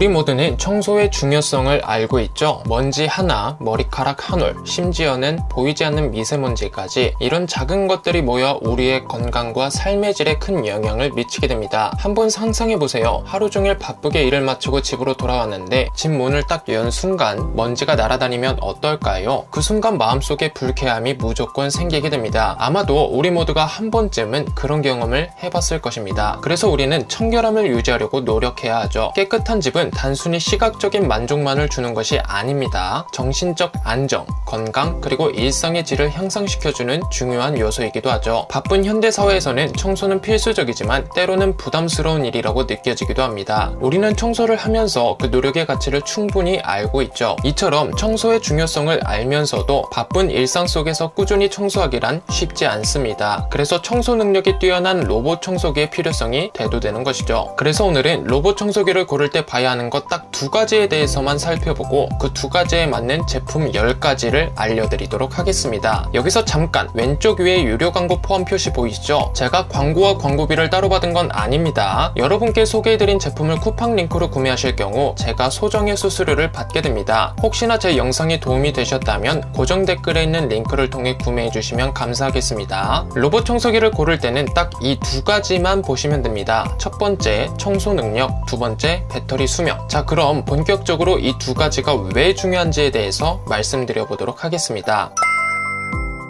우리 모두는 청소의 중요성을 알고 있죠. 먼지 하나, 머리카락 한 올, 심지어는 보이지 않는 미세먼지까지 이런 작은 것들이 모여 우리의 건강과 삶의 질에 큰 영향을 미치게 됩니다. 한번 상상해보세요. 하루 종일 바쁘게 일을 마치고 집으로 돌아왔는데 집 문을 딱 연 순간 먼지가 날아다니면 어떨까요? 그 순간 마음속에 불쾌함이 무조건 생기게 됩니다. 아마도 우리 모두가 한 번쯤은 그런 경험을 해봤을 것입니다. 그래서 우리는 청결함을 유지하려고 노력해야 하죠. 깨끗한 집은 단순히 시각적인 만족만을 주는 것이 아닙니다. 정신적 안정, 건강, 그리고 일상의 질을 향상시켜주는 중요한 요소이기도 하죠. 바쁜 현대사회에서는 청소는 필수적이지만 때로는 부담스러운 일이라고 느껴지기도 합니다. 우리는 청소를 하면서 그 노력의 가치를 충분히 알고 있죠. 이처럼 청소의 중요성을 알면서도 바쁜 일상 속에서 꾸준히 청소하기란 쉽지 않습니다. 그래서 청소 능력이 뛰어난 로봇 청소기의 필요성이 대두되는 것이죠. 그래서 오늘은 로봇 청소기를 고를 때 봐야 하는 것 딱 두 가지에 대해서만 살펴보고 그 두 가지에 맞는 제품 10가지를 알려드리도록 하겠습니다. 여기서 잠깐 왼쪽 위에 유료 광고 포함 표시 보이시죠? 제가 광고와 광고비를 따로 받은 건 아닙니다. 여러분께 소개해드린 제품을 쿠팡 링크로 구매하실 경우 제가 소정의 수수료를 받게 됩니다. 혹시나 제 영상이 도움이 되셨다면 고정 댓글에 있는 링크를 통해 구매해주시면 감사하겠습니다. 로봇 청소기를 고를 때는 딱 이 두 가지만 보시면 됩니다. 첫 번째, 청소 능력, 두 번째, 배터리 수명. 자, 그럼 본격적으로 이 두 가지가 왜 중요한지에 대해서 말씀드려 보도록 하겠습니다.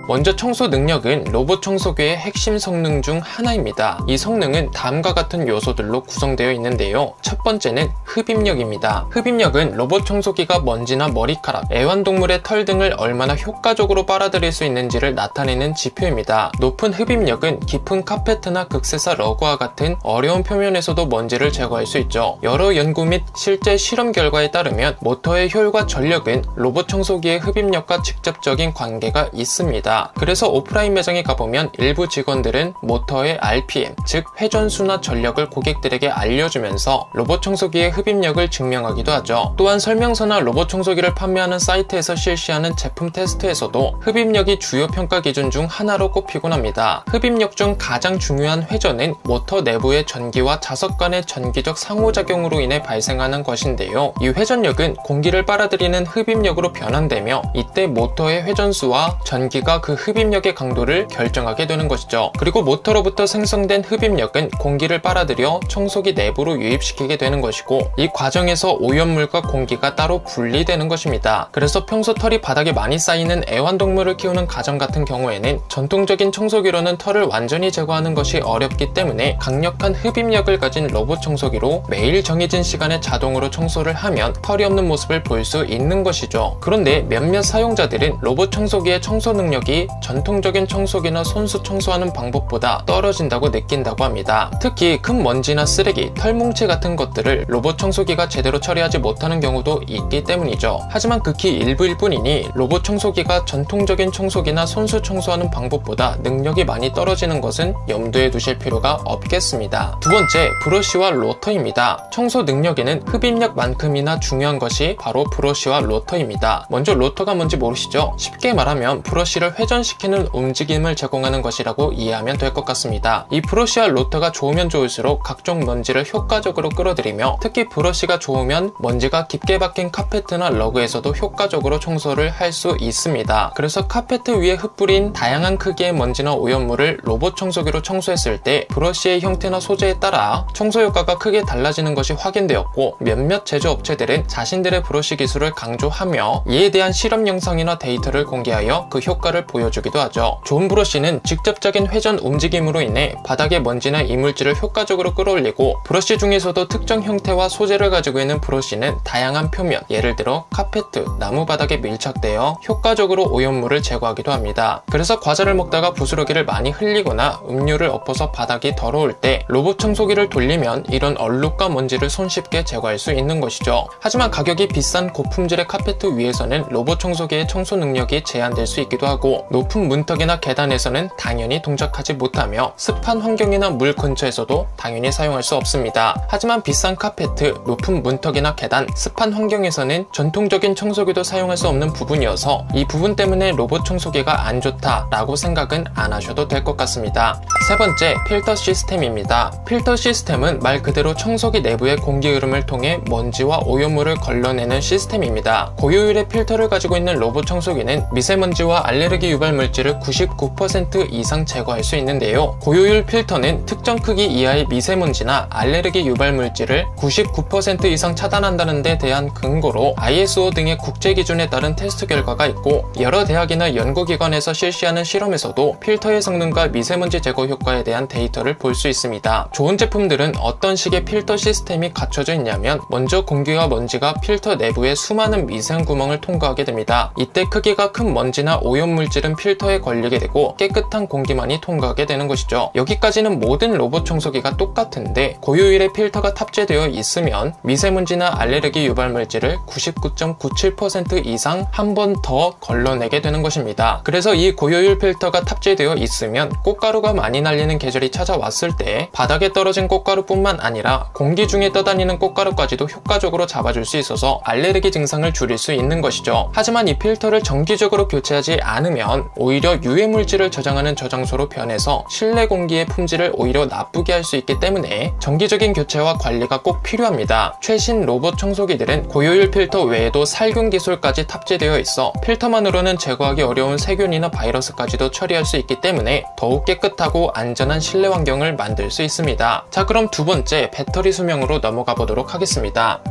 먼저 청소 능력은 로봇 청소기의 핵심 성능 중 하나입니다. 이 성능은 다음과 같은 요소들로 구성되어 있는데요. 첫 번째는 흡입력입니다. 흡입력은 로봇 청소기가 먼지나 머리카락, 애완동물의 털 등을 얼마나 효과적으로 빨아들일 수 있는지를 나타내는 지표입니다. 높은 흡입력은 깊은 카페트나 극세사 러그와 같은 어려운 표면에서도 먼지를 제거할 수 있죠. 여러 연구 및 실제 실험 결과에 따르면 모터의 효율과 전력은 로봇 청소기의 흡입력과 직접적인 관계가 있습니다. 그래서 오프라인 매장에 가보면 일부 직원들은 모터의 RPM, 즉 회전수나 전력을 고객들에게 알려주면서 로봇 청소기의 흡입력을 증명하기도 하죠. 또한 설명서나 로봇 청소기를 판매하는 사이트에서 실시하는 제품 테스트에서도 흡입력이 주요 평가 기준 중 하나로 꼽히곤 합니다. 흡입력 중 가장 중요한 회전은 모터 내부의 전기와 자석 간의 전기적 상호작용으로 인해 발생하는 것인데요. 이 회전력은 공기를 빨아들이는 흡입력으로 변환되며 이때 모터의 회전수와 전기가 그 흡입력의 강도를 결정하게 되는 것이죠. 그리고 모터로부터 생성된 흡입력은 공기를 빨아들여 청소기 내부로 유입시키게 되는 것이고 이 과정에서 오염물과 공기가 따로 분리되는 것입니다. 그래서 평소 털이 바닥에 많이 쌓이는 애완동물을 키우는 가정 같은 경우에는 전통적인 청소기로는 털을 완전히 제거하는 것이 어렵기 때문에 강력한 흡입력을 가진 로봇 청소기로 매일 정해진 시간에 자동으로 청소를 하면 털이 없는 모습을 볼 수 있는 것이죠. 그런데 몇몇 사용자들은 로봇 청소기의 청소 능력이 전통적인 청소기나 손수 청소하는 방법보다 떨어진다고 느낀다고 합니다. 특히 큰 먼지나 쓰레기, 털뭉치 같은 것들을 로봇 청소기가 제대로 처리하지 못하는 경우도 있기 때문이죠. 하지만 극히 일부일 뿐이니 로봇 청소기가 전통적인 청소기나 손수 청소하는 방법보다 능력이 많이 떨어지는 것은 염두에 두실 필요가 없겠습니다. 두 번째, 브러쉬와 로터입니다. 청소 능력에는 흡입력만큼이나 중요한 것이 바로 브러쉬와 로터입니다. 먼저 로터가 뭔지 모르시죠? 쉽게 말하면 브러쉬를 회전시키는 움직임을 제공하는 것이라고 이해하면 될 것 같습니다. 이 브러쉬와 로터가 좋으면 좋을수록 각종 먼지를 효과적으로 끌어들이며 특히 브러쉬가 좋으면 먼지가 깊게 박힌 카페트나 러그에서도 효과적으로 청소를 할 수 있습니다. 그래서 카페트 위에 흩뿌린 다양한 크기의 먼지나 오염물을 로봇 청소기로 청소했을 때 브러쉬의 형태나 소재에 따라 청소 효과가 크게 달라지는 것이 확인되었고 몇몇 제조업체들은 자신들의 브러쉬 기술을 강조하며 이에 대한 실험 영상이나 데이터를 공개하여 그 효과를 보여주기도 하죠. 좋은 브러쉬는 직접적인 회전 움직임으로 인해 바닥의 먼지나 이물질을 효과적으로 끌어올리고 브러쉬 중에서도 특정 형태와 소재를 가지고 있는 브러쉬는 다양한 표면, 예를 들어 카페트, 나무 바닥에 밀착되어 효과적으로 오염물을 제거하기도 합니다. 그래서 과자를 먹다가 부스러기를 많이 흘리거나 음료를 엎어서 바닥이 더러울 때 로봇 청소기를 돌리면 이런 얼룩과 먼지를 손쉽게 제거할 수 있는 것이죠. 하지만 가격이 비싼 고품질의 카페트 위에서는 로봇 청소기의 청소 능력이 제한될 수 있기도 하고 되고 높은 문턱이나 계단에서는 당연히 동작하지 못하며 습한 환경이나 물 근처에서도 당연히 사용할 수 없습니다. 하지만 비싼 카페트, 높은 문턱이나 계단, 습한 환경에서는 전통적인 청소기도 사용할 수 없는 부분이어서 이 부분 때문에 로봇 청소기가 안 좋다라고 생각은 안 하셔도 될 것 같습니다. 세 번째, 필터 시스템입니다. 필터 시스템은 말 그대로 청소기 내부의 공기 흐름을 통해 먼지와 오염물을 걸러내는 시스템입니다. 고효율의 필터를 가지고 있는 로봇 청소기는 미세먼지와 알레르기 유발 물질을 99% 이상 제거할 수 있는데요. 고효율 필터는 특정 크기 이하의 미세먼지나 알레르기 유발 물질을 99% 이상 차단한다는 데 대한 근거로 ISO 등의 국제 기준에 따른 테스트 결과가 있고 여러 대학이나 연구기관에서 실시하는 실험에서도 필터의 성능과 미세먼지 제거 효과에 대한 데이터를 볼 수 있습니다. 좋은 제품들은 어떤 식의 필터 시스템이 갖춰져 있냐면 먼저 공기와 먼지가 필터 내부의 수많은 미세한 구멍을 통과하게 됩니다. 이때 크기가 큰 먼지나 오염물질은 필터에 걸리게 되고 깨끗한 공기만이 통과하게 되는 것이죠. 여기까지는 모든 로봇 청소기가 똑같은데 고효율의 필터가 탑재되어 있으면 미세먼지나 알레르기 유발 물질을 99.97% 이상 한 번 더 걸러내게 되는 것입니다. 그래서 이 고효율 필터가 탑재되어 있으면 꽃가루가 많이 날리는 계절이 찾아왔을 때 바닥에 떨어진 꽃가루뿐만 아니라 공기 중에 떠다니는 꽃가루까지도 효과적으로 잡아줄 수 있어서 알레르기 증상을 줄일 수 있는 것이죠. 하지만 이 필터를 정기적으로 교체하지 않으면 오히려 유해물질을 저장하는 저장소로 변해서 실내 공기의 품질을 오히려 나쁘게 할 수 있기 때문에 정기적인 교체와 관리가 꼭 필요합니다. 최신 로봇 청소기들은 고효율 필터 외에도 살균 기술까지 탑재되어 있어 필터만으로는 제거하기 어려운 세균이나 바이러스까지도 처리할 수 있기 때문에 더욱 깨끗하고 안전한 실내 환경을 만들 수 있습니다. 자, 그럼 두 번째, 배터리 수명으로 넘어가 보도록 하겠습니다.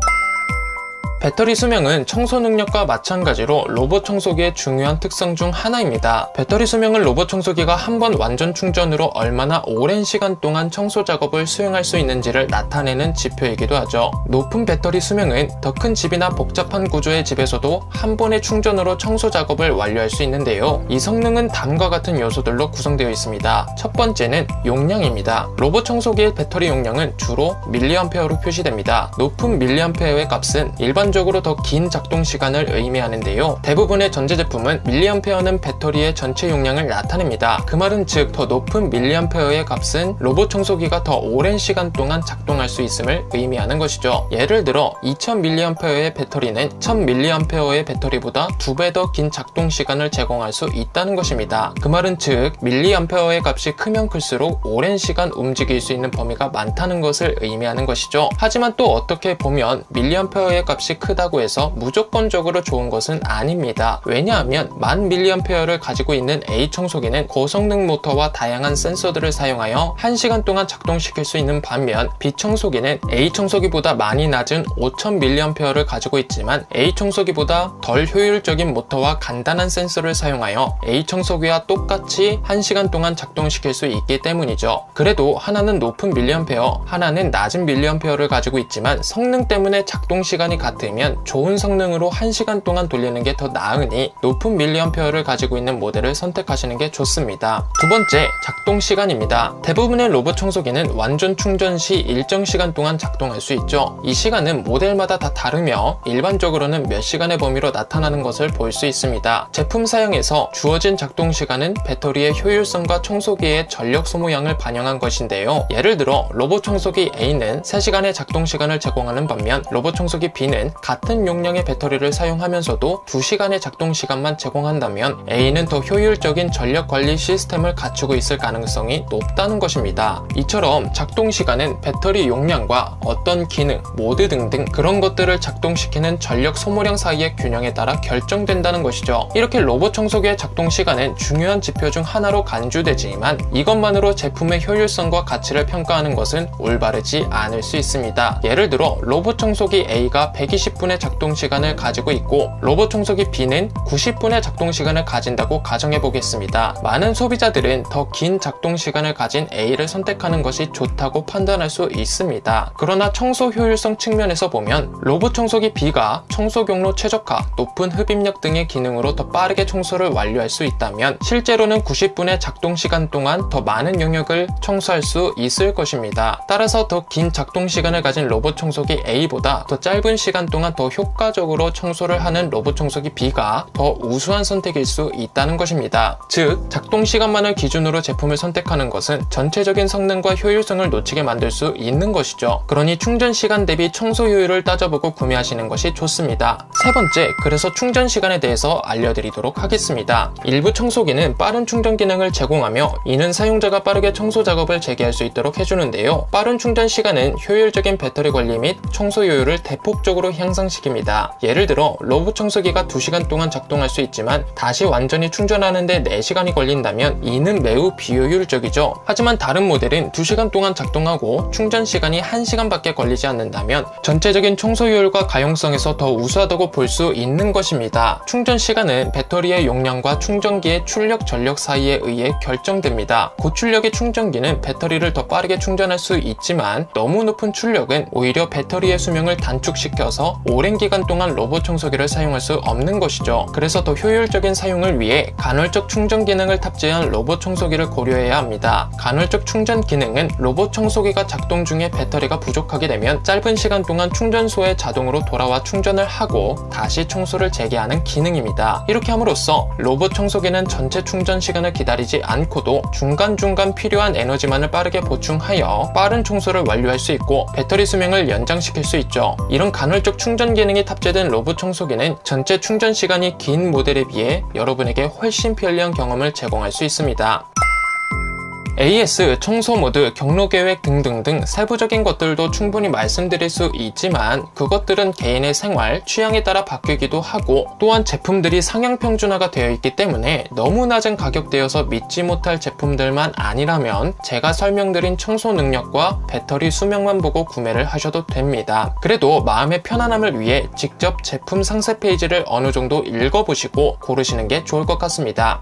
배터리 수명은 청소 능력과 마찬가지로 로봇 청소기의 중요한 특성 중 하나입니다. 배터리 수명은 로봇 청소기가 한 번 완전 충전으로 얼마나 오랜 시간 동안 청소 작업을 수행할 수 있는지를 나타내는 지표이기도 하죠. 높은 배터리 수명은 더 큰 집이나 복잡한 구조의 집에서도 한 번의 충전으로 청소 작업을 완료할 수 있는데요. 이 성능은 다음과 같은 요소들로 구성되어 있습니다. 첫 번째는 용량입니다. 로봇 청소기의 배터리 용량은 주로 밀리암페어로 표시됩니다. 높은 밀리암페어의 값은 일반적으로 더 긴 작동 시간을 의미하는데요. 대부분의 전자 제품은 밀리암페어는 배터리의 전체 용량을 나타냅니다. 그 말은 즉 더 높은 밀리암페어의 값은 로봇 청소기가 더 오랜 시간 동안 작동할 수 있음을 의미하는 것이죠. 예를 들어 2000mAh의 배터리는 1000mAh의 배터리보다 2배 더 긴 작동 시간을 제공할 수 있다는 것입니다. 그 말은 즉 밀리암페어의 값이 크면 클수록 오랜 시간 움직일 수 있는 범위가 많다는 것을 의미하는 것이죠. 하지만 또 어떻게 보면 밀리암페어의 값이 크다고 해서 무조건적으로 좋은 것은 아닙니다. 왜냐하면 1000mAh를 가지고 있는 A 청소기는 고성능 모터와 다양한 센서들을 사용하여 1시간 동안 작동시킬 수 있는 반면 B 청소기는 A 청소기보다 많이 낮은 5000mAh를 가지고 있지만 A 청소기보다 덜 효율적인 모터와 간단한 센서를 사용하여 A 청소기와 똑같이 1시간 동안 작동시킬 수 있기 때문이죠. 그래도 하나는 높은 밀리암페어, 하나는 낮은 밀리암페어를 가지고 있지만 성능 때문에 작동 시간이 같으면 좋은 성능으로 1시간 동안 돌리는 게 더 나으니 높은 밀리암페어를 가지고 있는 모델을 선택하시는 게 좋습니다. 두 번째, 작동 시간입니다. 대부분의 로봇 청소기는 완전 충전 시 일정 시간 동안 작동할 수 있죠. 이 시간은 모델마다 다 다르며 일반적으로는 몇 시간의 범위로 나타나는 것을 볼 수 있습니다. 제품 사용에서 주어진 작동 시간은 배터리의 효율성과 청소기의 전력 소모량을 반영한 것인데요. 예를 들어 로봇 청소기 A는 3시간의 작동 시간을 제공하는 반면 로봇 청소기 B는 같은 용량의 배터리를 사용하면서도 2시간의 작동 시간만 제공한다면 A는 더 효율적인 전력 관리 시스템을 갖추고 있을 가능성이 높다는 것입니다. 이처럼 작동 시간은 배터리 용량과 어떤 기능, 모드 등등 그런 것들을 작동시키는 전력 소모량 사이의 균형에 따라 결정된다는 것이죠. 이렇게 로봇 청소기의 작동 시간은 중요한 지표 중 하나로 간주되지만 이것만으로 제품의 효율성과 가치를 평가하는 것은 올바르지 않을 수 있습니다. 예를 들어 로봇 청소기 A가 120분의 작동 시간을 가지고 있고 로봇 청소기 B는 90분의 작동 시간을 가진다고 가정해 보겠습니다. 많은 소비자들은 더 긴 작동 시간을 가진 A를 선택하는 것이 좋다고 판단할 수 있습니다. 그러나 청소 효율성 측면에서 보면 로봇 청소기 B가 청소 경로 최적화, 높은 흡입력 등의 기능으로 더 빠르게 청소를 완료할 수 있다면 실제로는 90분의 작동 시간 동안 더 많은 영역을 청소할 수 있을 것입니다. 따라서 더 긴 작동 시간을 가진 로봇 청소기 A보다 더 짧은 시간 동안 더 효과적으로 청소를 하는 로봇 청소기 B가 더 우수한 선택일 수 있다는 것입니다. 즉, 작동 시간만을 기준으로 제품을 선택하는 것은 전체적인 성능과 효율성을 놓치게 만들 수 있는 것이죠. 그러니 충전 시간 대비 청소 효율을 따져보고 구매하시는 것이 좋습니다. 세 번째, 그래서 충전 시간에 대해서 알려드리도록 하겠습니다. 일부 청소기는 빠른 충전 기능을 제공하며 이는 사용자가 빠르게 청소 작업을 재개할 수 있도록 해주는데요. 빠른 충전 시간은 효율적인 배터리 관리 및 청소 효율을 대폭적으로 향상시킵니다. 예를 들어 로봇 청소기가 2시간 동안 작동할 수 있지만 다시 완전히 충전하는데 4시간이 걸린다면 이는 매우 비효율적이죠. 하지만 다른 모델은 2시간 동안 작동하고 충전 시간이 1시간밖에 걸리지 않는다면 전체적인 청소 효율과 가용성에서 더 우수하다고 볼 수 있는 것입니다. 충전 시간은 배터리의 용량과 충전기의 출력 전력 사이에 의해 결정됩니다. 고출력의 충전기는 배터리를 더 빠르게 충전할 수 있지만 너무 높은 출력은 오히려 배터리의 수명을 단축시켜서 오랜 기간 동안 로봇 청소기를 사용할 수 없는 것이죠. 그래서 더 효율적인 사용을 위해 간헐적 충전 기능을 탑재한 로봇 청소기를 고려해야 합니다. 간헐적 충전 기능은 로봇 청소기가 작동 중에 배터리가 부족하게 되면 짧은 시간 동안 충전소에 자동으로 돌아와 충전을 하고 다시 청소를 재개하는 기능입니다. 이렇게 함으로써 로봇 청소기는 전체 충전 시간을 기다리지 않고도 중간중간 필요한 에너지만을 빠르게 보충하여 빠른 청소를 완료할 수 있고 배터리 수명을 연장시킬 수 있죠. 이런 간헐적 충전 기능이 탑재된 로봇 청소기는 전체 충전 시간이 긴 모델에 비해 여러분에게 훨씬 편리한 경험을 제공할 수 있습니다. AS, 청소 모드, 경로 계획 등등등 세부적인 것들도 충분히 말씀드릴 수 있지만 그것들은 개인의 생활, 취향에 따라 바뀌기도 하고 또한 제품들이 상향 평준화가 되어 있기 때문에 너무 낮은 가격대여서 믿지 못할 제품들만 아니라면 제가 설명드린 청소 능력과 배터리 수명만 보고 구매를 하셔도 됩니다. 그래도 마음의 편안함을 위해 직접 제품 상세 페이지를 어느 정도 읽어보시고 고르시는 게 좋을 것 같습니다.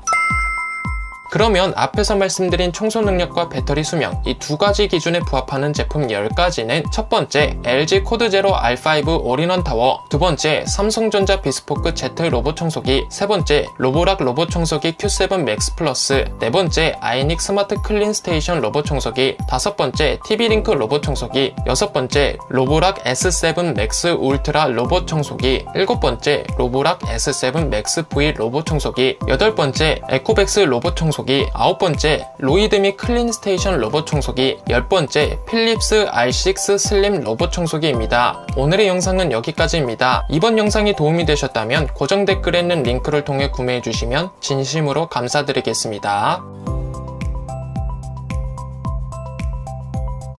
그러면 앞에서 말씀드린 청소 능력과 배터리 수명 이 두 가지 기준에 부합하는 제품 10가지는 첫 번째 LG 코드 제로 R5 올인원 타워, 두 번째 삼성전자 비스포크 Z 로봇 청소기, 세 번째 로보락 로봇 청소기 Q7 맥스 플러스, 네 번째 아이닉 스마트 클린 스테이션 로봇 청소기, 다섯 번째 TV링크 로봇 청소기, 여섯 번째 로보락 S7 맥스 울트라 로봇 청소기, 일곱 번째 로보락 S7 맥스 V 로봇 청소기, 여덟 번째 에코백스 로봇 청소기, 아홉 번째 로이드미 클린 스테이션 로봇 청소기, 열 번째 필립스 R6 슬림 로봇 청소기입니다. 오늘의 영상은 여기까지입니다. 이번 영상이 도움이 되셨다면 고정 댓글에 있는 링크를 통해 구매해 주시면 진심으로 감사드리겠습니다.